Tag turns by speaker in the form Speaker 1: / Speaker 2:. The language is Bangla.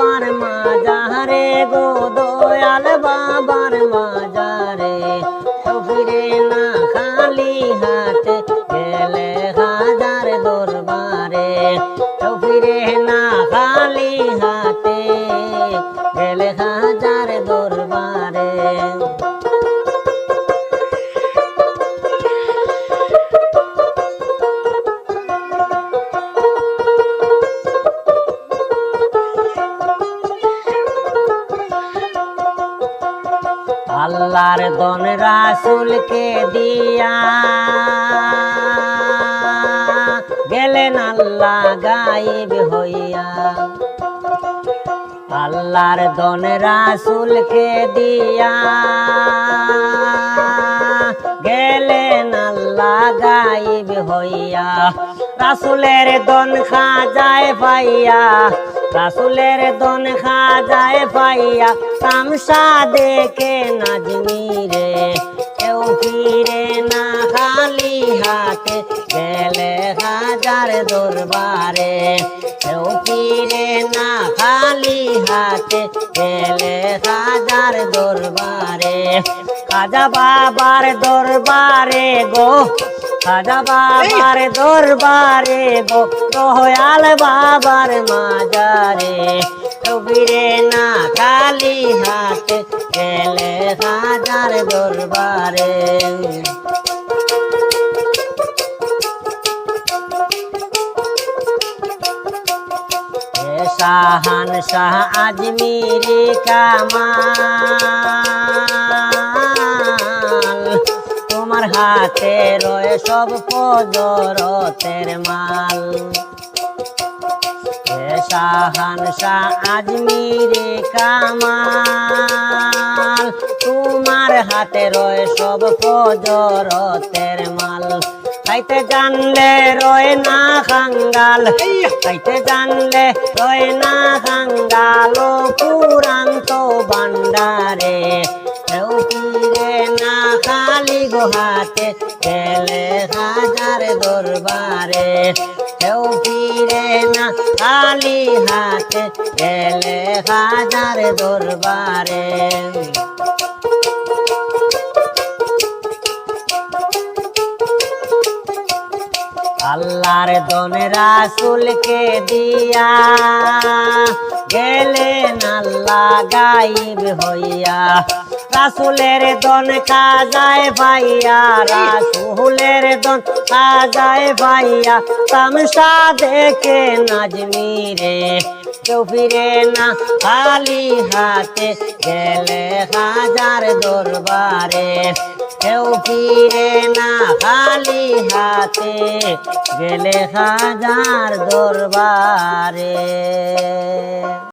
Speaker 1: বাবার মাজারে গো দয়াল বাবার মাজারে কেউ ফিরে না খালি হাতে গেলে হাজার দরবারে কেউ ফিরে না খালি হাতে গেলে হাজার দরবারে আল্লাহর দন রাসূলকে দিয়া গেলেন আল্লাহ গায়েব হইয়া আল্লাহর দন রাসূলকে দিয়া গেলেন আল্লাহ গায়েব হইয়া রাসূলের দন খাজায় পাইয়া রাসূলের দন খাজায় পাইয়া তামসা দেখে নাজমিরে কেউ ফিরে না খালি হাতে গেলে হাজার দরবারে কেউ ফিরে না খালি হাতে গেলে হাজার দরবারে খাজা বাবার দরবারে গো খাজা বাবার দরবারে গো দয়াল বাবার মাজারে কেউ ফিরে না খালি হাতে গেলে হাজার দরবারে শাহান শাহ আজমিরি কামাল তোমার হাতে রয়ে সব ফজরতের মাল শাহান শাহ আজমিরি কামাল তোমার হাতে রয়ে সব ফজরতের মাল খাইতে জানলে রয় না খাঙ্গাল খাইতে জানলে রয় না খাঙ্গাল পুরান্ত ভান্ডারে কেউ ফিরে না খালি গোহাতে গেলে হাজার দরবারে কেউ ফিরে না খালি হাতে গেলে হাজার দরবারে আল্লাহর দন রাসূলকে দিয়া গেলেন আল্লাহ গায়েব হইয়া রাসূলের দন খাজায় পাইয়া রাসূলের দন খাজায় পাইয়া তামসা দেখে নাজমিরে কেউ ফিরে না খালি হাতে গেলে হাজার দরবারে কেউ ফিরে না খালি হাতে গেলে হাজার দরবারে।